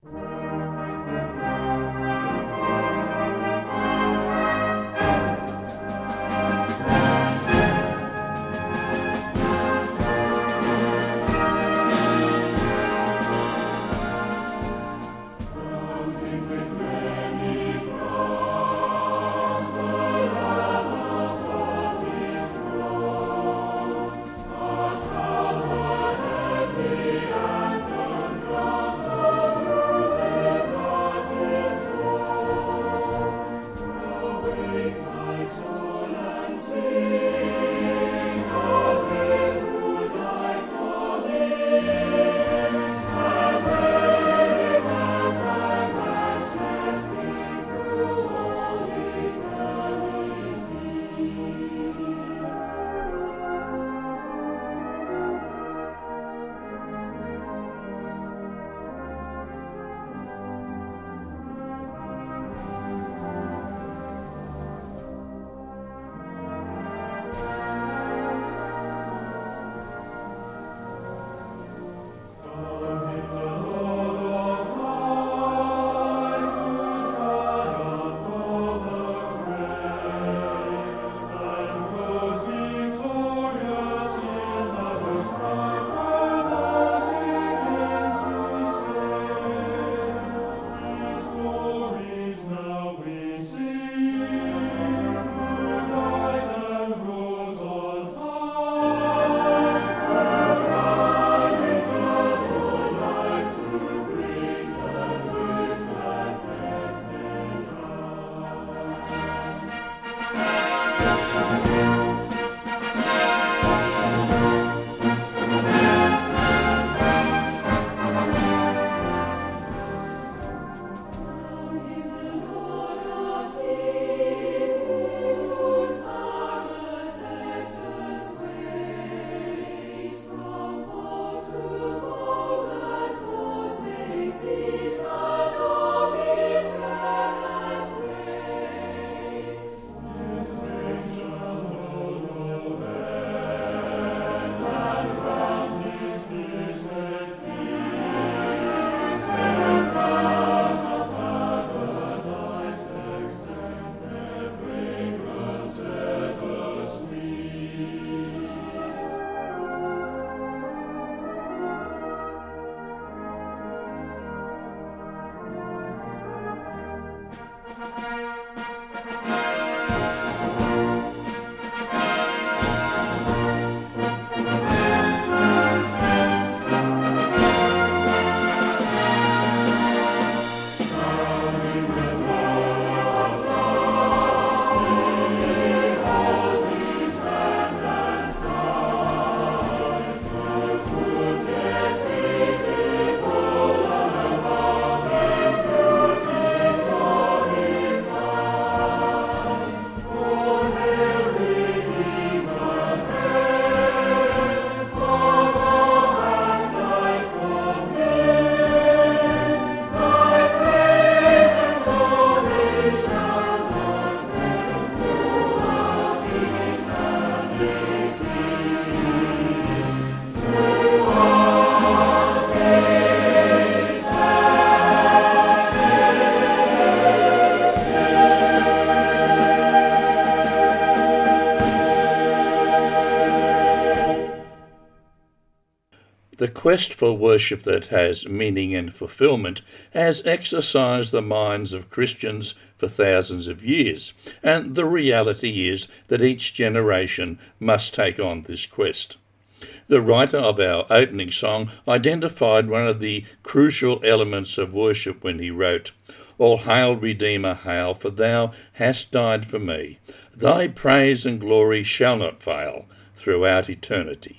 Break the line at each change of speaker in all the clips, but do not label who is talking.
The quest for worship that has meaning and fulfilment has exercised the minds of Christians for thousands of years, and the reality is that each generation must take on this quest. The writer of our opening song identified one of the crucial elements of worship when he wrote, "All hail, Redeemer, hail, for thou hast died for me. Thy praise and glory shall not fail throughout eternity."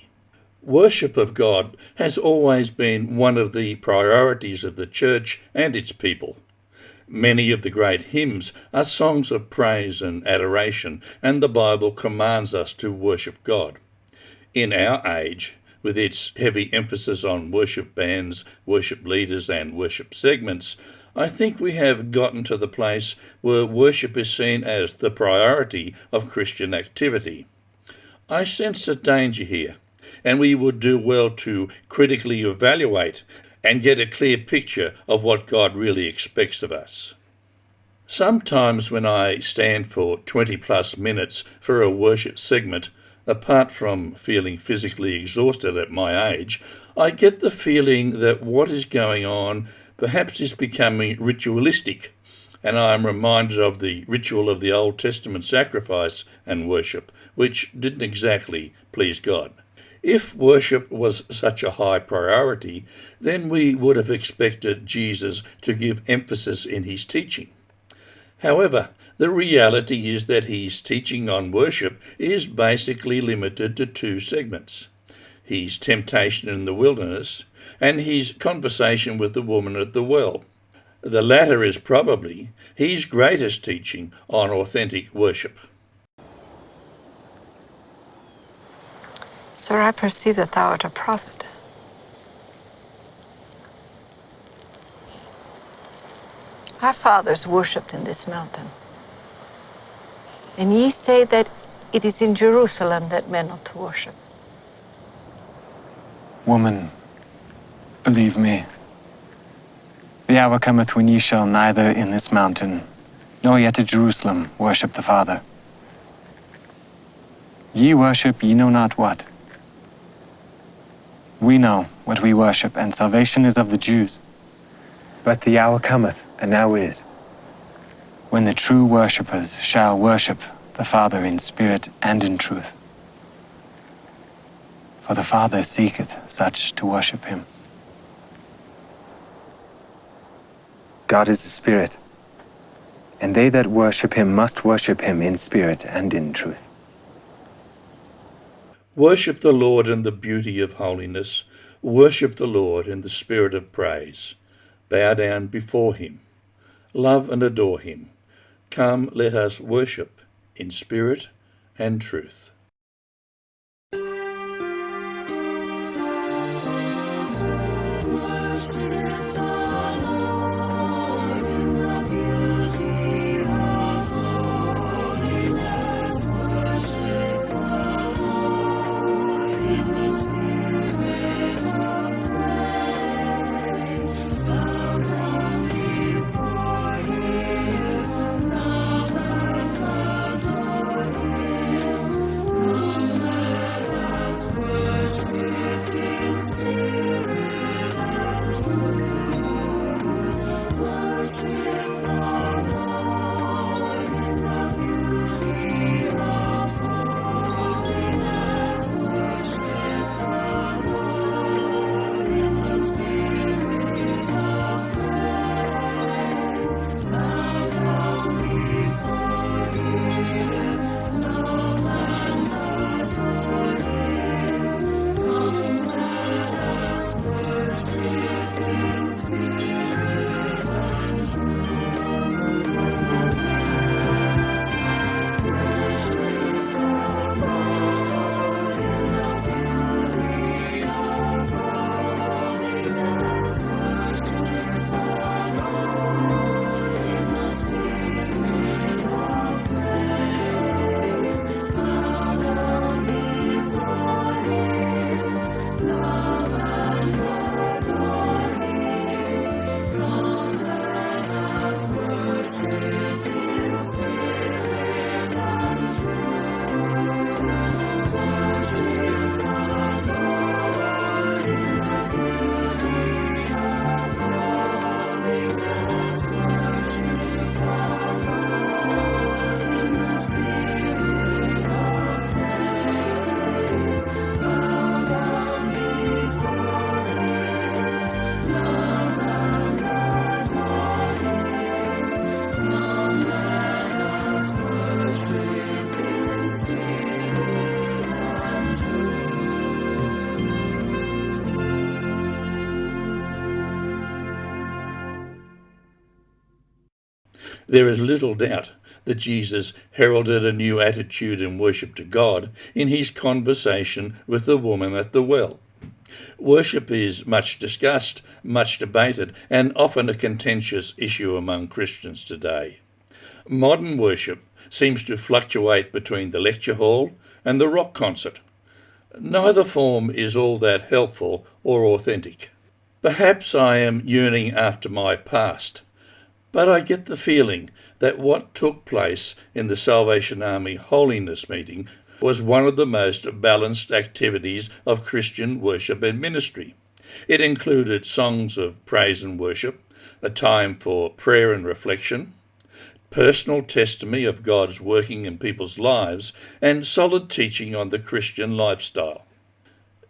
Worship of God has always been one of the priorities of the Church and its people. Many of the great hymns are songs of praise and adoration, and the Bible commands us to worship God. In our age, with its heavy emphasis on worship bands, worship leaders, and worship segments, I think we have gotten to the place where worship is seen as the priority of Christian activity. I sense a danger here, and we would do well to critically evaluate and get a clear picture of what God really expects of us. Sometimes when I stand for 20 plus minutes for a worship segment, apart from feeling physically exhausted at my age, I get the feeling that what is going on perhaps is becoming ritualistic, and I am reminded of the ritual of the Old Testament sacrifice and worship, which didn't exactly please God. If worship was such a high priority, then we would have expected Jesus to give emphasis in his teaching. However, the reality is that his teaching on worship is basically limited to two segments: his temptation in the wilderness and his conversation with the woman at the well. The latter is probably his greatest teaching on authentic worship.
Sir, I perceive that thou art a prophet. Our fathers worshipped in this mountain. And ye say that it is in Jerusalem that men ought to worship.
Woman, believe me, the hour cometh when ye shall neither in this mountain, nor yet at Jerusalem, worship the Father. Ye worship ye know not what. We know what we worship, and salvation is of the Jews.
But the hour cometh, and now is,
when the true worshippers shall worship the Father in spirit and in truth. For the Father seeketh such to worship him.
God is a spirit, and they that worship him must worship him in spirit and in truth.
Worship the Lord in the beauty of holiness. Worship the Lord in the spirit of praise. Bow down before him. Love and adore him. Come, let us worship in spirit and truth. There is little doubt that Jesus heralded a new attitude in worship to God in his conversation with the woman at the well. Worship is much discussed, much debated, and often a contentious issue among Christians today. Modern worship seems to fluctuate between the lecture hall and the rock concert. Neither form is all that helpful or authentic. Perhaps I am yearning after my past, but I get the feeling that what took place in the Salvation Army Holiness meeting was one of the most balanced activities of Christian worship and ministry. It included songs of praise and worship, a time for prayer and reflection, personal testimony of God's working in people's lives, and solid teaching on the Christian lifestyle.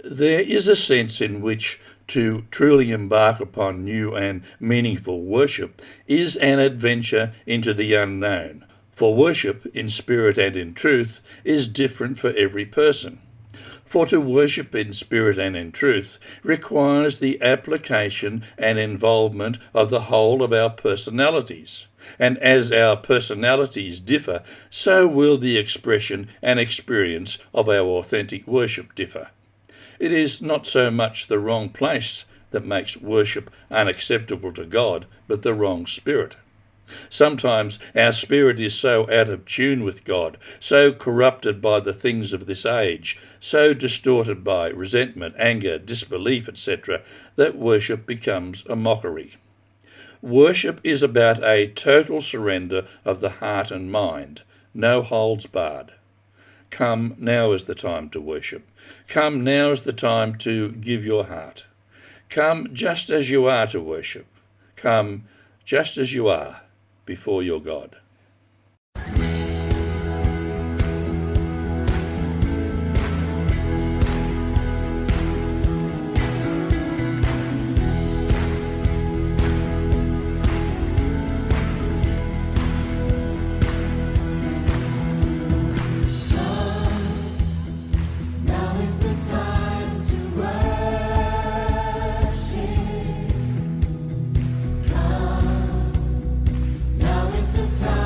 There is a sense in which to truly embark upon new and meaningful worship is an adventure into the unknown, for worship in spirit and in truth is different for every person. For to worship in spirit and in truth requires the application and involvement of the whole of our personalities. And as our personalities differ, so will the expression and experience of our authentic worship differ. It is not so much the wrong place that makes worship unacceptable to God, but the wrong spirit. Sometimes our spirit is so out of tune with God, so corrupted by the things of this age, so distorted by resentment, anger, disbelief, etc., that worship becomes a mockery. Worship is about a total surrender of the heart and mind, no holds barred. Come, now is the time to worship. Come, now is the time to give your heart. Come just as you are to worship. Come just as you are before your God.
Now is the time.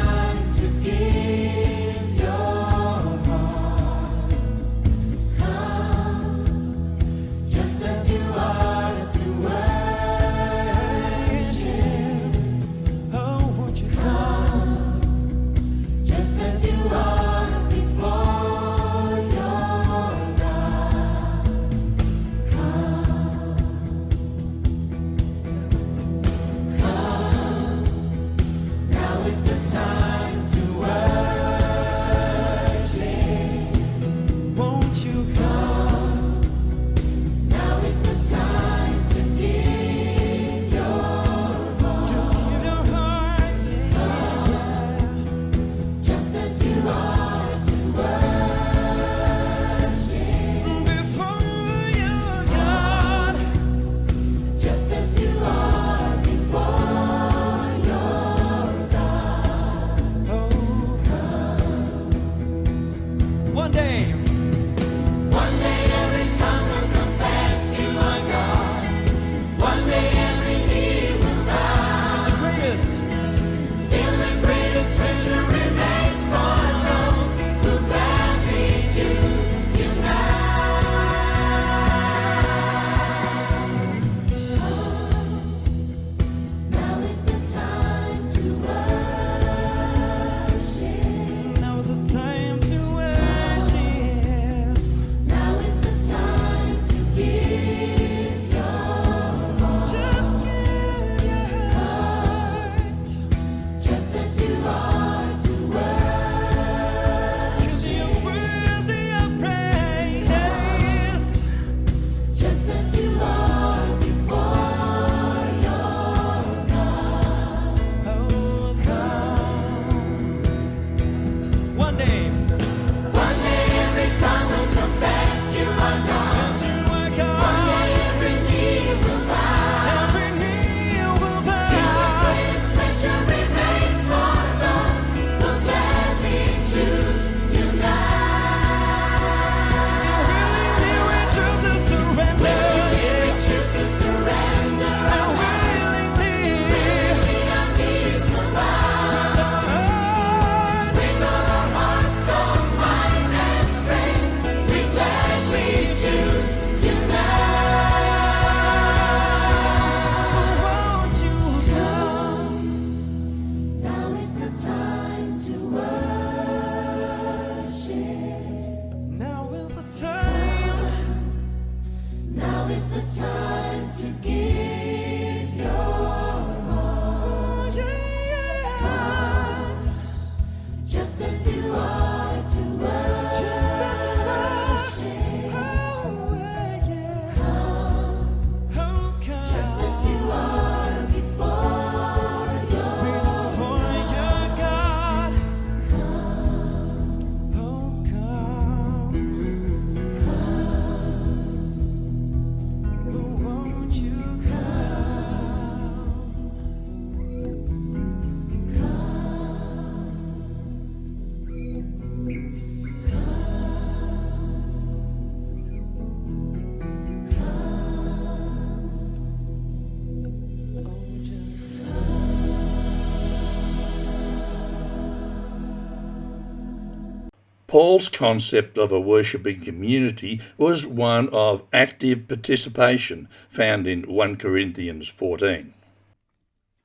Paul's concept of a worshipping community was one of active participation, found in 1 Corinthians 14.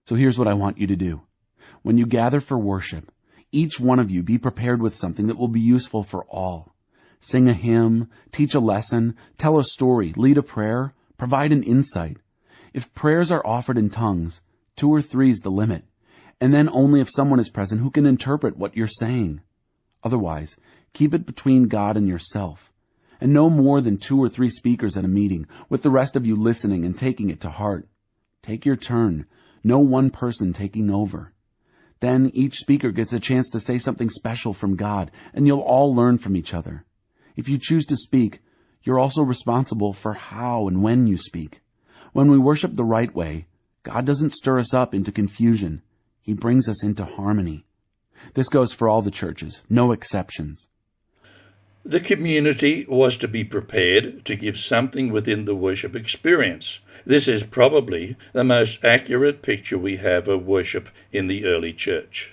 So here's what I want you to do. When you gather for worship, each one of you be prepared with something that will be useful for all. Sing a hymn, teach a lesson, tell a story, lead a prayer, provide an insight. If prayers are offered in tongues, 2 or 3 is the limit, and then only if someone is present who can interpret what you're saying. Otherwise, keep it between God and yourself, and no more than 2 or 3 speakers at a meeting, with the rest of you listening and taking it to heart. Take your turn, no one person taking over. Then each speaker gets a chance to say something special from God, and you'll all learn from each other. If you choose to speak, you're also responsible for how and when you speak. When we worship the right way, God doesn't stir us up into confusion. He brings us into harmony. This goes for all the churches, no exceptions.
The community was to be prepared to give something within the worship experience. This is probably the most accurate picture we have of worship in the early church.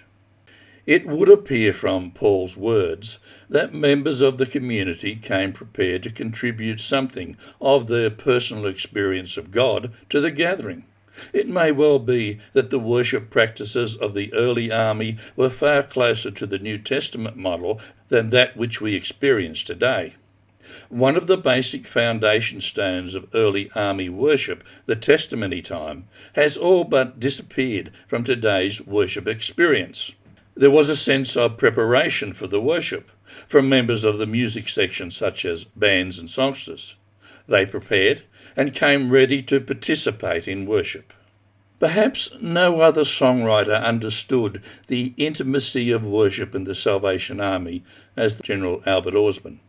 It would appear from Paul's words that members of the community came prepared to contribute something of their personal experience of God to the gathering. It may well be that the worship practices of the early army were far closer to the New Testament model than that which we experience today. One of the basic foundation stones of early army worship, the testimony time, has all but disappeared from today's worship experience. There was a sense of preparation for the worship from members of the music section, such as bands and songsters. They prepared and came ready to participate in worship. Perhaps no other songwriter understood the intimacy of worship in the Salvation Army as General Albert Osborne.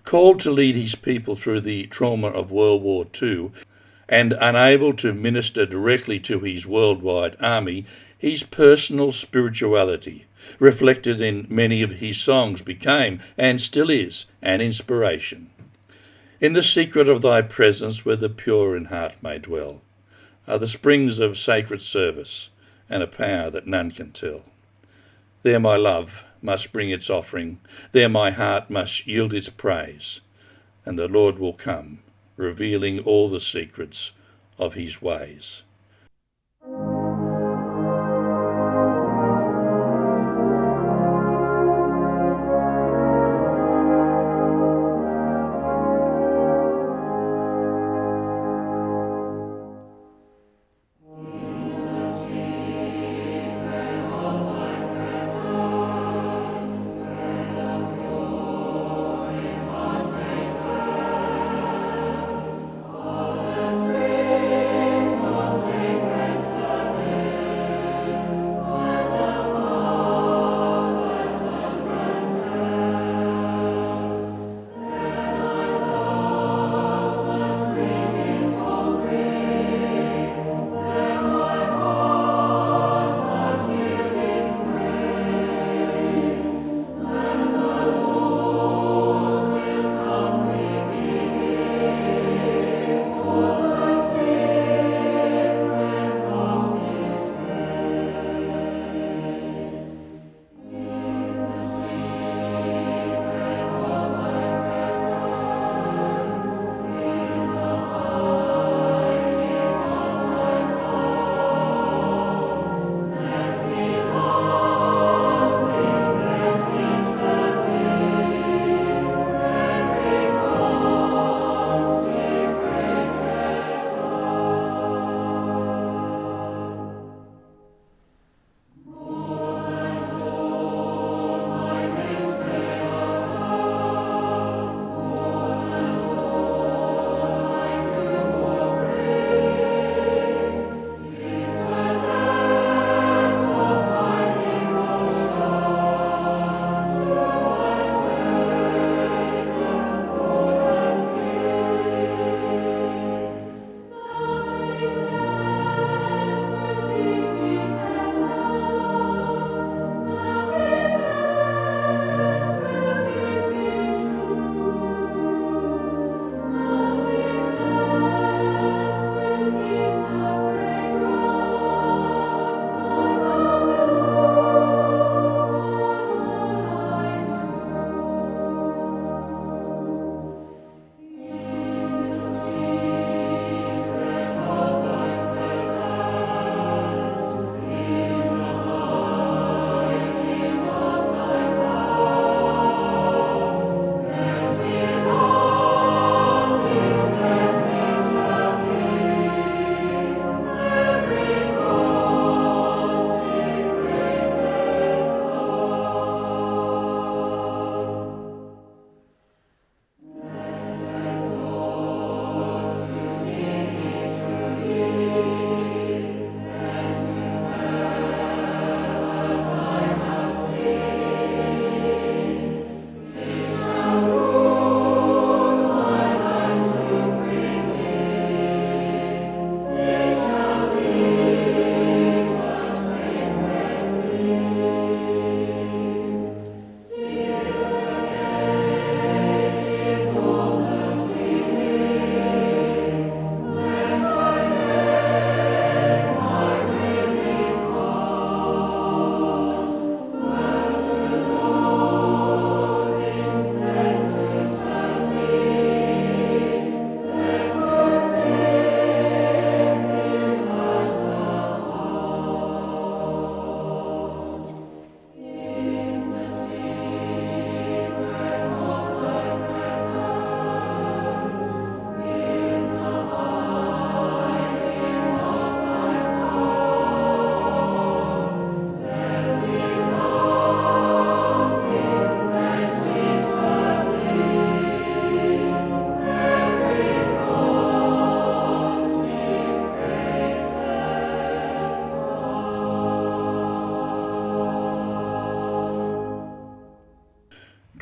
Called to lead his people through the trauma of World War II and unable to minister directly to his worldwide army, his personal spirituality, reflected in many of his songs, became, and still is, an inspiration. In the secret of thy presence, where the pure in heart may dwell, are the springs of sacred service and a power that none can tell. There my love must bring its offering, there my heart must yield its praise, and the Lord will come, revealing all the secrets of his ways.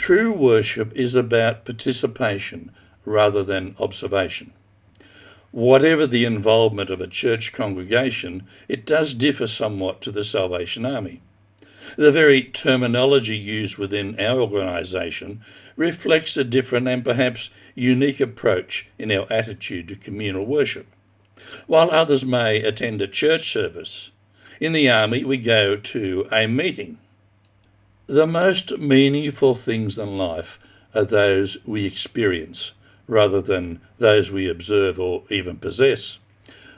True worship is about participation rather than observation. Whatever the involvement of a church congregation, it does differ somewhat to the Salvation Army. The very terminology used within our organisation reflects a different and perhaps unique approach in our attitude to communal worship. While others may attend a church service, in the Army we go to a meeting. The most meaningful things in life are those we experience, rather than those we observe or even possess.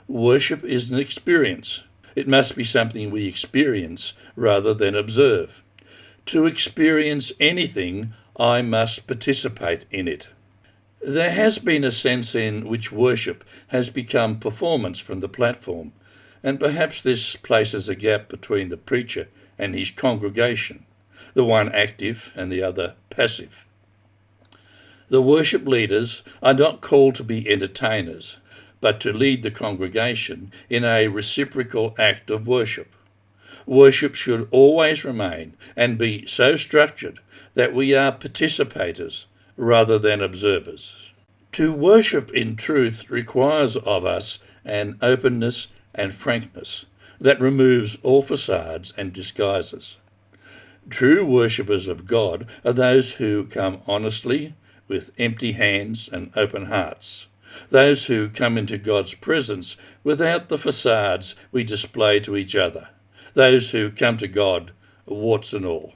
Worship is an experience. It must be something we experience rather than observe. To experience anything, I must participate in it. There has been a sense in which worship has become performance from the platform, and perhaps this places a gap between the preacher and his congregation, the one active and the other passive. The worship leaders are not called to be entertainers, but to lead the congregation in a reciprocal act of worship. Worship should always remain and be so structured that we are participators rather than observers. To worship in truth requires of us an openness and frankness that removes all facades and disguises. True worshippers of God are those who come honestly, with empty hands and open hearts, those who come into God's presence without the facades we display to each other, those who come to God, warts and all.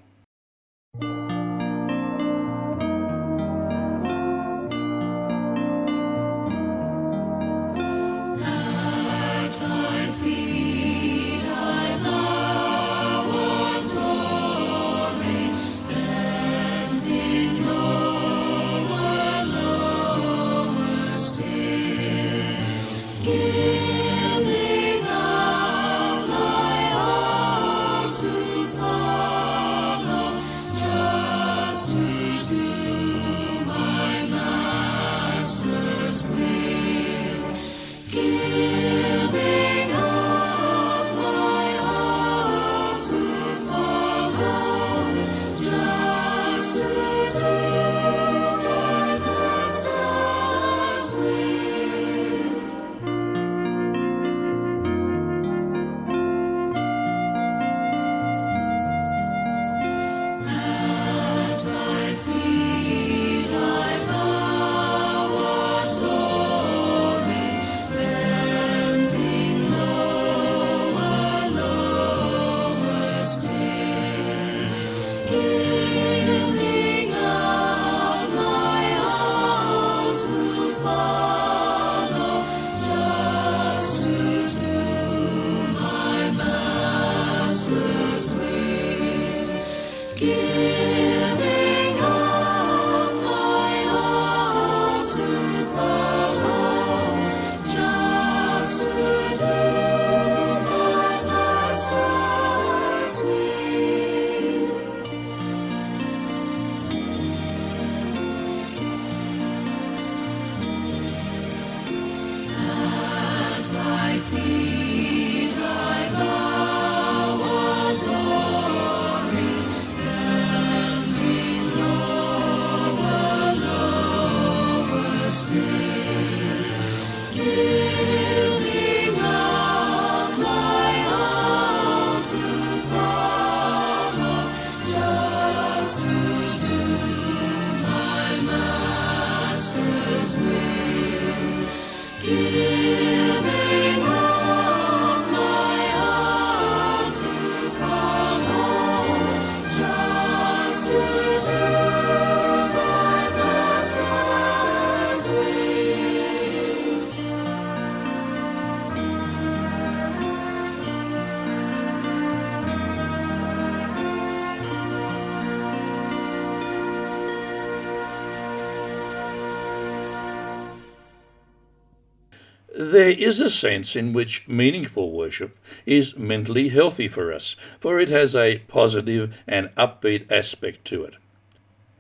There is a sense in which meaningful worship is mentally healthy for us, for it has a positive and upbeat aspect to it.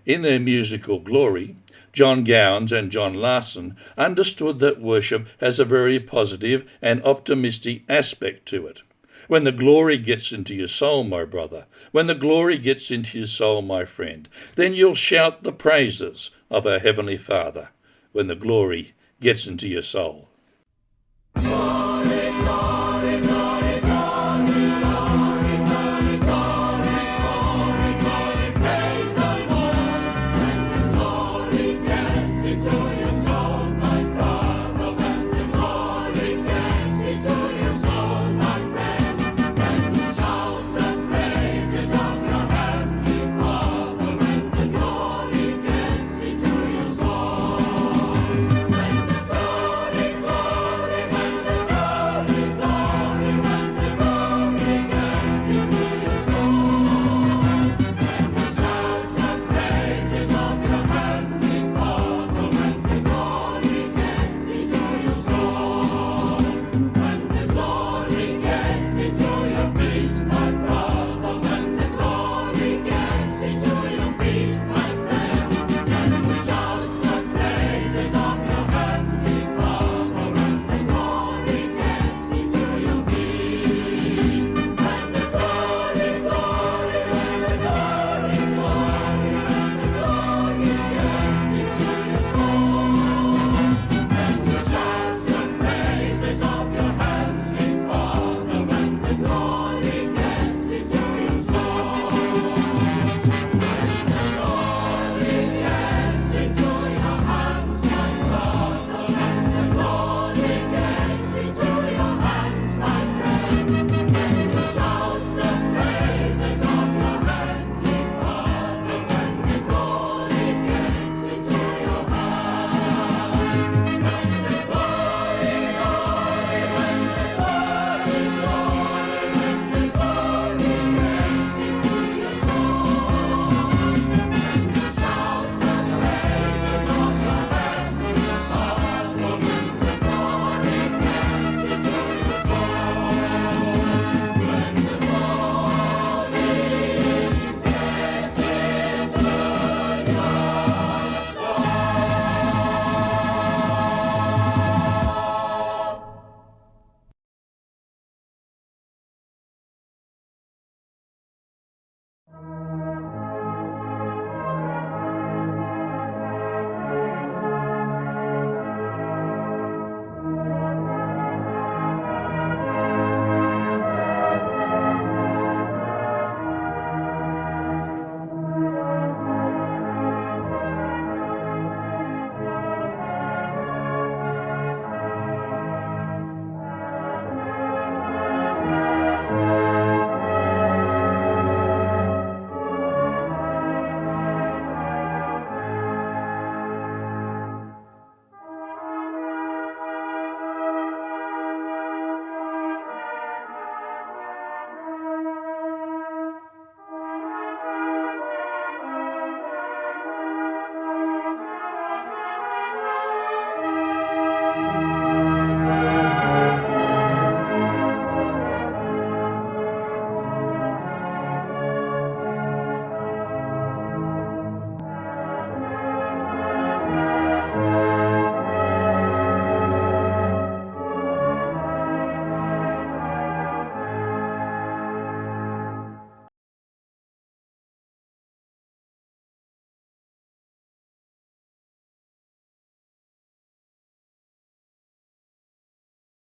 In their musical glory, John Gowans and John Larson understood that worship has a very positive and optimistic aspect to it. When the glory gets into your soul, my brother, when the glory gets into your soul, my friend, then you'll shout the praises of our Heavenly Father when the glory gets into your soul.